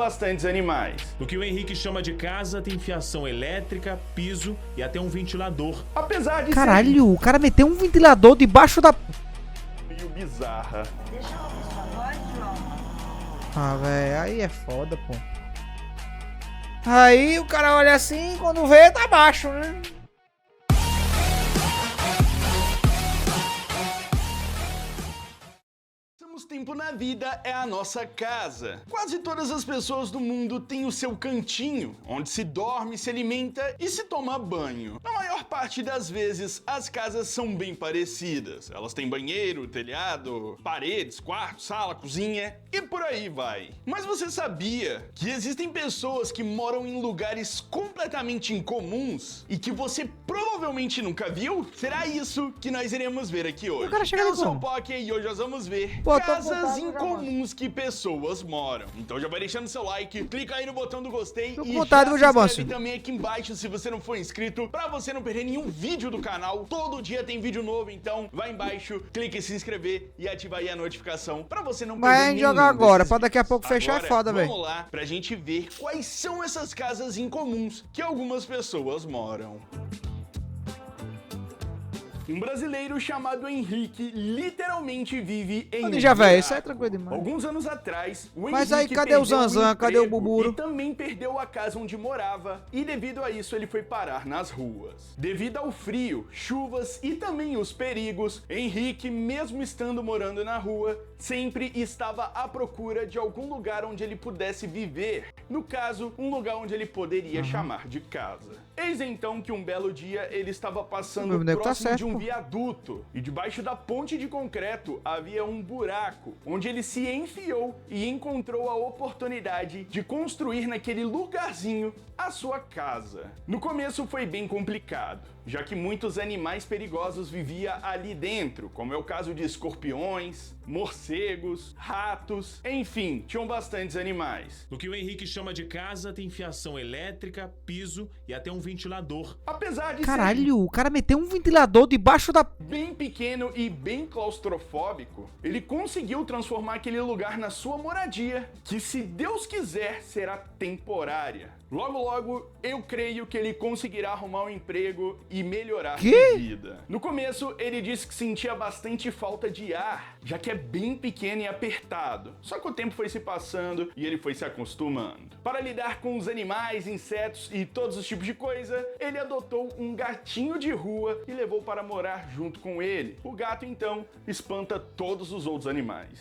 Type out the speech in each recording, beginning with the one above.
bastantes animais. O que o Henrique chama de casa tem fiação elétrica, piso e até um ventilador. Apesar de Caralho, o cara meteu um ventilador debaixo da... ser meio bizarra. Deixa eu ouvir sua voz, João. Ah, velho, aí é foda, pô. Aí o cara olha assim, quando vê, tá baixo, né? Tempo na vida é a nossa casa. Quase todas as pessoas do mundo têm o seu cantinho, onde se dorme, se alimenta e se toma banho. Na maior parte das vezes, as casas são bem parecidas. Elas têm banheiro, telhado, paredes, quarto, sala, cozinha e por aí vai. Mas você sabia que existem pessoas que moram em lugares completamente incomuns e que você provavelmente nunca viu? Será isso que nós iremos ver aqui hoje. O cara chega Eu ali sou como? o Poké e hoje nós vamos ver Pô, tô casas com vontade, incomuns que pessoas moram. Então já vai deixando seu like, clica aí no botão do gostei Tô com e vontade, já eu se já inscreve avanço. também aqui embaixo se você não for inscrito, pra você não perder nenhum vídeo do canal. Todo dia tem vídeo novo, então vai embaixo, clica em se inscrever e ativa aí a notificação pra você não perder Vai nenhum jogar agora, desses pra daqui a vídeos. pouco fechar Agora, é foda, velho. Vamos lá pra gente ver quais são essas casas incomuns que algumas pessoas moram. Um brasileiro chamado Henrique literalmente vive em Ô, Ninja, velho, buraco. isso aí é tranquilo demais. Alguns anos atrás, o Mas Henrique aí, cadê o perdeu Zanzan? Cadê o emprego Buburo? E também perdeu a casa onde morava, e devido a isso ele foi parar nas ruas. Devido ao frio, chuvas e também os perigos, Henrique, mesmo estando morando na rua, sempre estava à procura de algum lugar onde ele pudesse viver. No caso, um lugar onde ele poderia chamar de casa. Eis então que um belo dia ele estava passando Meu boneco tá próximo certo, de um pô. viaduto, e debaixo da ponte de concreto havia um buraco, onde ele se enfiou e encontrou a oportunidade de construir naquele lugarzinho a sua casa. No começo foi bem complicado, já que muitos animais perigosos viviam ali dentro, como é o caso de escorpiões, morcegos, ratos, enfim, tinham bastantes animais. O que o Henrique chama de casa tem fiação elétrica, piso e até um ventilador. Apesar de ser Caralho, o cara meteu um ventilador debaixo da... bem pequeno e bem claustrofóbico, ele conseguiu transformar aquele lugar na sua moradia, que se Deus quiser será temporária. Logo logo, eu creio que ele conseguirá arrumar um emprego e melhorar Quê? de vida. No começo, ele disse que sentia bastante falta de ar, já que é bem pequeno e apertado. Só que o tempo foi se passando e ele foi se acostumando. Para lidar com os animais, insetos e todos os tipos de coisa, ele adotou um gatinho de rua e levou para morar junto com ele. O gato, então, espanta todos os outros animais.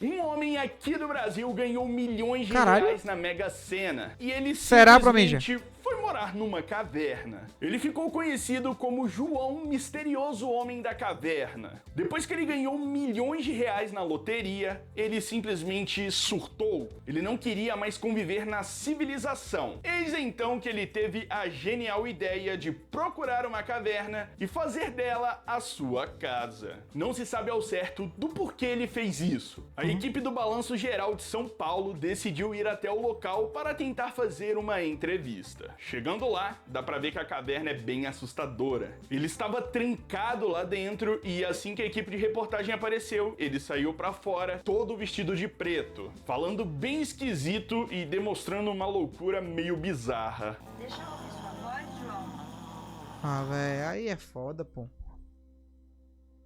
Um homem aqui do Brasil ganhou milhões de Caralho. reais na Mega Sena. E ele Será pra mim, já? simplesmente foi morar numa caverna. Ele ficou conhecido como João Misterioso Homem da Caverna. Depois que ele ganhou milhões de reais na loteria, ele simplesmente surtou. Ele não queria mais conviver na civilização. Eis então que ele teve a genial ideia de procurar uma caverna e fazer dela a sua casa. Não se sabe ao certo do porquê ele fez isso. A equipe do Balanço Geral de São Paulo decidiu ir até o local para tentar fazer uma entrevista. Chegando lá, dá pra ver que a caverna é bem assustadora. Ele estava trancado lá dentro e assim que a equipe de reportagem apareceu, ele saiu pra fora, todo vestido de preto, falando bem esquisito e demonstrando uma loucura meio bizarra. Deixa eu ouvir sua voz, João. Ah, velho, aí é foda, pô.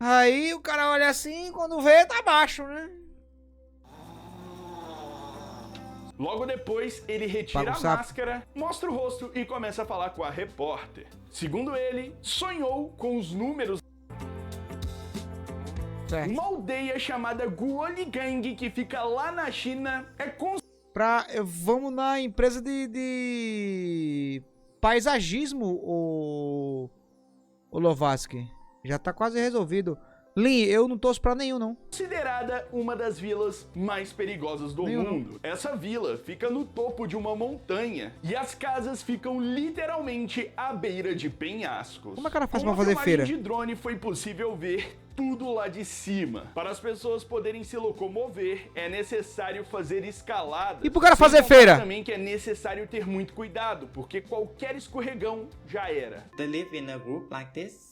Aí o cara olha assim, quando vê, tá baixo, né? Logo depois, ele retira a Bagunçado. máscara, mostra o rosto e começa a falar com a repórter. Segundo ele, sonhou com os números. Certo. Uma aldeia chamada Guoligang, que fica lá na China, é Vamos na empresa de paisagismo, o Lovaski. Já tá quase resolvido. Lin, eu não torço pra nenhum, não. considerada uma das vilas mais perigosas do mundo. Essa vila fica no topo de uma montanha e as casas ficam literalmente à beira de penhascos. Como é que ela faz Com pra fazer uma feira? filmagem de drone foi possível ver tudo lá de cima. Para as pessoas poderem se locomover, é necessário fazer escalada. E pro cara Sem fazer contar feira? também que é necessário ter muito cuidado, porque qualquer escorregão já era. They live in a group like this.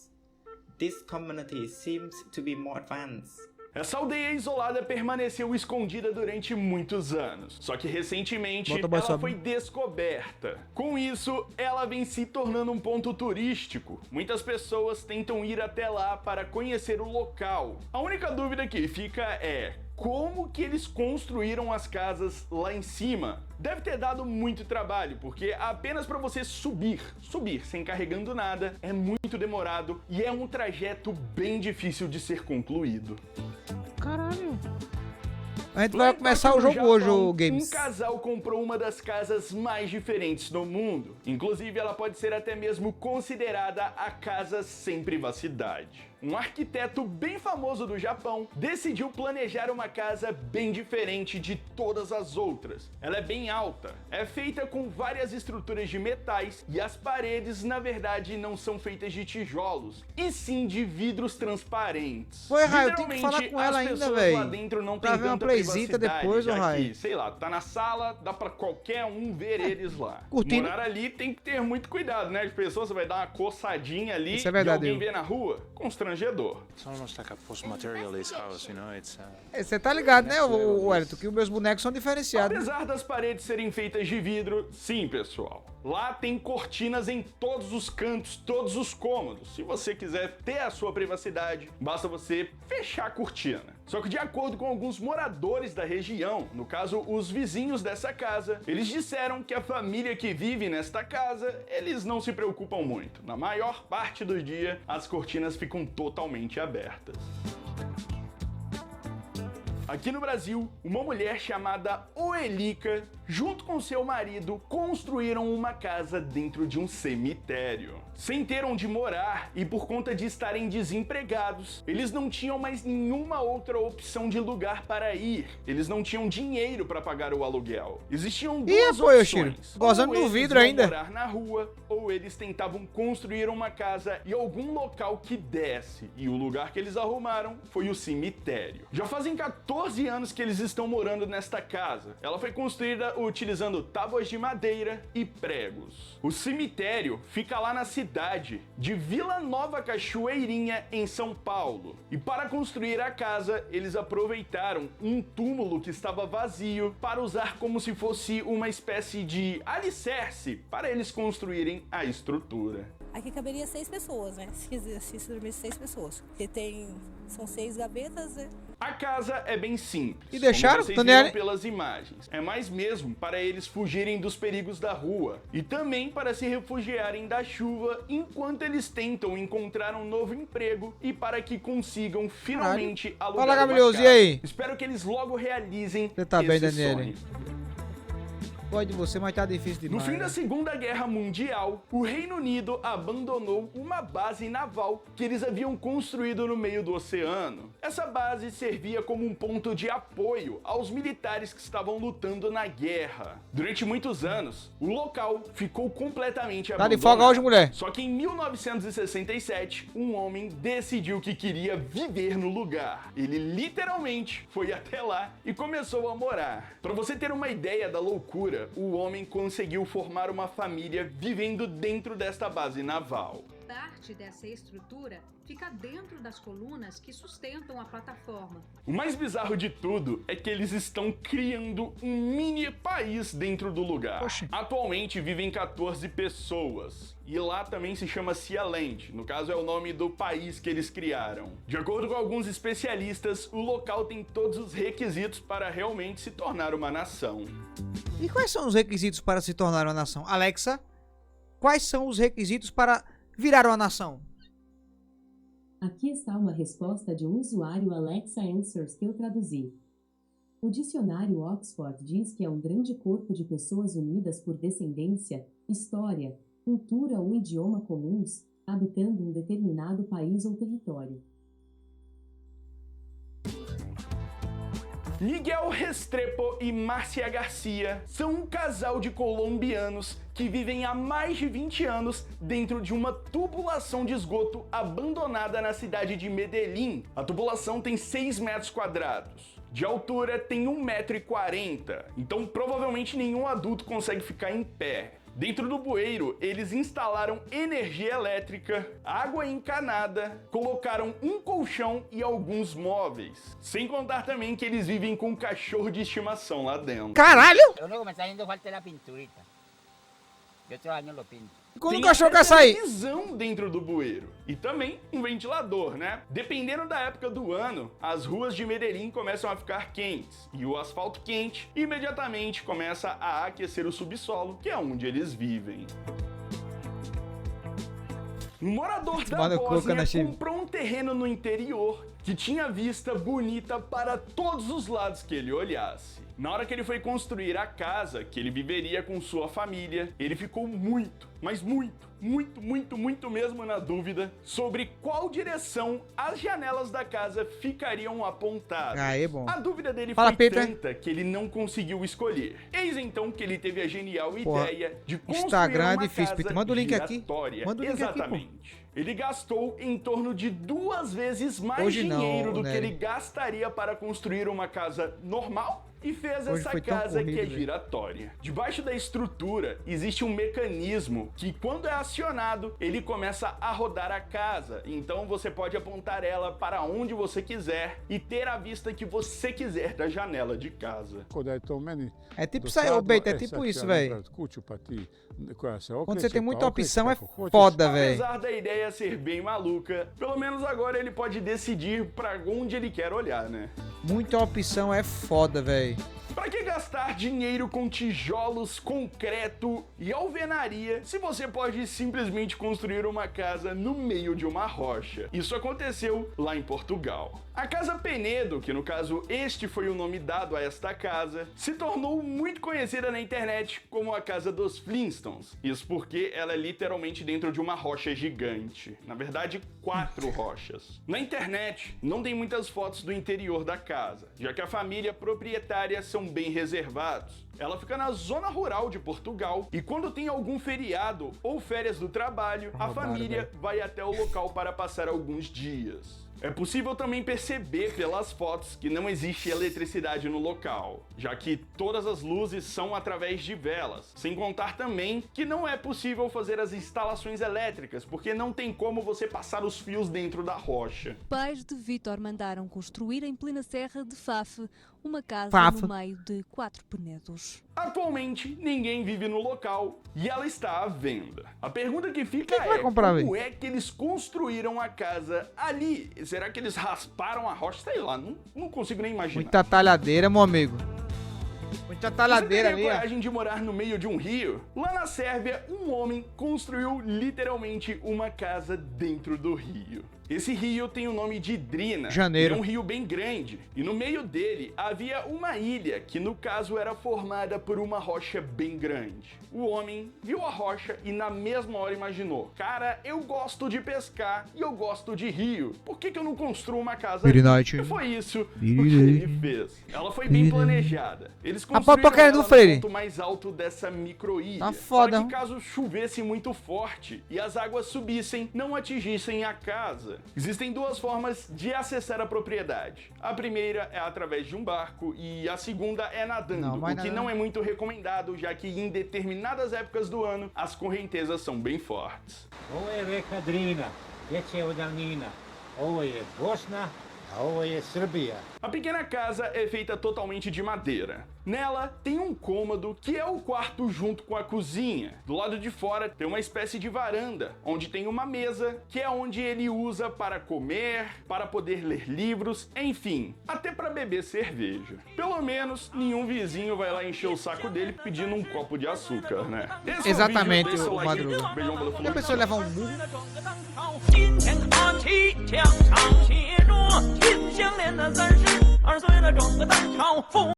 This community seems to be more advanced. Essa aldeia isolada permaneceu escondida durante muitos anos, só que recentemente Bota mais ela sabão. foi descoberta. Com isso, ela vem se tornando um ponto turístico. Muitas pessoas tentam ir até lá para conhecer o local. A única dúvida que fica é: como que eles construíram as casas lá em cima? Deve ter dado muito trabalho, porque apenas para você subir sem carregando nada, é muito demorado e é um trajeto bem difícil de ser concluído. Caralho. A gente Lá vai em começar Tóquio, o no jogo hoje, Japão, o Games. Um casal comprou uma das casas mais diferentes do mundo. Inclusive, ela pode ser até mesmo considerada a casa sem privacidade. Um arquiteto bem famoso do Japão decidiu planejar uma casa bem diferente de todas as outras. Ela é bem alta, é feita com várias estruturas de metais e as paredes, na verdade, não são feitas de tijolos, e sim de vidros transparentes. Oi, Rai, eu tenho que Literalmente, falar com ela as ainda, pessoas véi. lá dentro não Pra tem ver uma tanta playzita privacidade, depois, ô, já Rai. que, sei lá, tá na sala, dá pra qualquer um ver eles lá. Curtindo. Morar ali tem que ter muito cuidado, né? As pessoas, você vai dar uma coçadinha ali Isso é verdade, e alguém eu. vê na rua, constrangedor. It's almost like a post-materialist house, you know? It's Você tá ligado, né, o Wellington, que os meus bonecos são diferenciados. Apesar das paredes serem feitas de vidro, sim, pessoal. Lá tem cortinas em todos os cantos, todos os cômodos. Se você quiser ter a sua privacidade, basta você fechar a cortina. Só que de acordo com alguns moradores da região, no caso os vizinhos dessa casa, eles disseram que a família que vive nesta casa, eles não se preocupam muito. Na maior parte do dia, as cortinas ficam totalmente abertas. Aqui no Brasil, uma mulher chamada Oelica, junto com seu marido, construíram uma casa dentro de um cemitério. Sem ter onde morar e por conta de estarem desempregados, eles não tinham mais nenhuma outra opção de lugar para ir. Eles não tinham dinheiro para pagar o aluguel. Existiam duas pô, Yoshiro, opções. gozando Ou no eles vidro iam ainda. morar na rua, ou eles tentavam construir uma casa em algum local que desse. E o lugar que eles arrumaram foi o cemitério. Já fazem 14 anos que eles estão morando nesta casa. Ela foi construída utilizando tábuas de madeira e pregos. O cemitério fica lá na cidade de Vila Nova Cachoeirinha, em São Paulo. E para construir a casa, eles aproveitaram um túmulo que estava vazio para usar como se fosse uma espécie de alicerce para eles construírem a estrutura. Aqui caberia 6 pessoas, né? Se dormisse 6 pessoas. Porque são 6 gavetas, né? A casa é bem simples, E deixaram, como vocês Daniele? viram pelas imagens. É mais mesmo para eles fugirem dos perigos da rua e também para se refugiarem da chuva enquanto eles tentam encontrar um novo emprego e para que consigam finalmente alugar Fala, uma Gabrielzinho, casa. e aí? Espero que eles logo realizem Você tá bem, esse Daniele? sonho. Pode você, mas tá difícil No demais. fim da Segunda Guerra Mundial, o Reino Unido abandonou uma base naval que eles haviam construído no meio do oceano. Essa base servia como um ponto de apoio aos militares que estavam lutando na guerra. Durante muitos anos, o local ficou completamente Tá abandonado. de folga hoje, mulher? Só que em 1967, um homem decidiu que queria viver no lugar. Ele literalmente foi até lá e começou a morar. Para você ter uma ideia da loucura, o homem conseguiu formar uma família vivendo dentro desta base naval. Parte dessa estrutura fica dentro das colunas que sustentam a plataforma. O mais bizarro de tudo é que eles estão criando um mini país dentro do lugar. Oxi. Atualmente vivem 14 pessoas. E lá também se chama Sealand, no caso é o nome do país que eles criaram. De acordo com alguns especialistas, o local tem todos os requisitos para realmente se tornar uma nação. E quais são os requisitos para se tornar uma nação? Alexa, quais são os requisitos para virar uma nação? Aqui está uma resposta de um usuário Alexa Answers que eu traduzi. O dicionário Oxford diz que é um grande corpo de pessoas unidas por descendência, história, cultura ou idioma comuns, habitando um determinado país ou território. Miguel Restrepo e Márcia Garcia são um casal de colombianos que vivem há mais de 20 anos dentro de uma tubulação de esgoto abandonada na cidade de Medellín. A tubulação tem 6 metros quadrados. De altura tem 1,40 m, então provavelmente nenhum adulto consegue ficar em pé. Dentro do bueiro, eles instalaram energia elétrica, água encanada, colocaram um colchão e alguns móveis. Sem contar também que eles vivem com um cachorro de estimação lá dentro. Caralho! Lo único que me está haciendo falta es la pinturita. Yo otros años lo pinto. Quando o Tem cachorro até quer sair? televisão dentro do bueiro. E também um ventilador, né? Dependendo da época do ano, as ruas de Medellín começam a ficar quentes. E o asfalto quente imediatamente começa a aquecer o subsolo, que é onde eles vivem. Um morador da Mano, Bósnia achei- comprou um terreno no interior que tinha vista bonita para todos os lados que ele olhasse. Na hora que ele foi construir a casa que ele viveria com sua família, ele ficou muito, mas muito mesmo na dúvida sobre qual direção as janelas da casa ficariam apontadas. Aí, bom. A dúvida dele Fala, foi Peter. tanta que ele não conseguiu escolher. Eis então que ele teve a genial Porra, ideia de construir Instagram é uma difícil, casa Peter. Manda o link aqui. giratória. Manda o link aqui, pô. Exatamente. Ele gastou em torno de 2 vezes mais Hoje não, dinheiro do que Nery. ele gastaria para construir uma casa normal e fez Hoje essa foi tão casa corrido, que é velho. giratória. Debaixo da estrutura existe um mecanismo que, quando é acionado, ele começa a rodar a casa. Então você pode apontar ela para onde você quiser e ter a vista que você quiser da janela de casa. É tipo isso aí, ô Beito, é tipo isso, velho. Quando você tem muita opção, é foda, velho. Apesar da ideia ser bem maluca, pelo menos agora ele pode decidir para onde ele quer olhar, né? Muita opção é foda, velho. Pra que gastar dinheiro com tijolos, concreto e alvenaria se você pode simplesmente construir uma casa no meio de uma rocha? Isso aconteceu lá em Portugal. A Casa Penedo, que no caso este foi o nome dado a esta casa, se tornou muito conhecida na internet como a Casa dos Flintstones. Isso porque ela é literalmente dentro de uma rocha gigante. Na verdade, 4 rochas. Na internet, não tem muitas fotos do interior da casa, já que a família proprietária são bem reservados. Ela fica na zona rural de Portugal e quando tem algum feriado ou férias do trabalho, a família vai até o local para passar alguns dias. É possível também perceber pelas fotos que não existe eletricidade no local, já que todas as luzes são através de velas, sem contar também que não é possível fazer as instalações elétricas, porque não tem como você passar os fios dentro da rocha. Pais de Vítor mandaram construir em plena serra de Faf uma casa Faf. no meio de 4 penedos. Atualmente, ninguém vive no local e ela está à venda. A pergunta que fica Quem que vai comprar, como véi? é que eles construíram a casa ali? Será que eles rasparam a rocha? Sei lá, não consigo nem imaginar. Muita talhadeira, meu amigo. Muita Você talhadeira teria ali, ó. coragem de morar no meio de um rio? Lá na Sérvia, um homem construiu literalmente uma casa dentro do rio. Esse rio tem o nome de Drina. Janeiro. É um rio bem grande. E no meio dele havia uma ilha, que no caso era formada por uma rocha bem grande. O homem viu a rocha e na mesma hora imaginou: cara, eu gosto de pescar e eu gosto de rio. Por que eu não construo uma casa Very ali? nice. E foi isso o que Very ele fez. Ela foi bem planejada. Eles A construíram papoca do ela Freire. no ponto mais alto dessa microilha. Tá foda, Para hein? que caso chovesse muito forte e as águas subissem, não atingissem a casa. Existem 2 formas de acessar a propriedade. A primeira é através de um barco e a segunda é nadando, Não, mas o que não. não é muito recomendado, já que em determinadas épocas do ano as correntezas são bem fortes. Ovo je reka Drina, teče od davnina. Ovo je Bosna, a ovo je Srbija. A pequena casa é feita totalmente de madeira. Nela tem um cômodo que é o quarto junto com a cozinha. Do lado de fora tem uma espécie de varanda, onde tem uma mesa que é onde ele usa para comer, para poder ler livros, enfim, até para beber cerveja. Pelo menos nenhum vizinho vai lá encher o saco dele pedindo um copo de açúcar, né? Esse Exatamente, é o vídeo, deixa o like, Madruga. beijão pelo Já pensou em levar um murro? 今天大旗枪长协着，秦香莲的30，2岁了整个当朝父。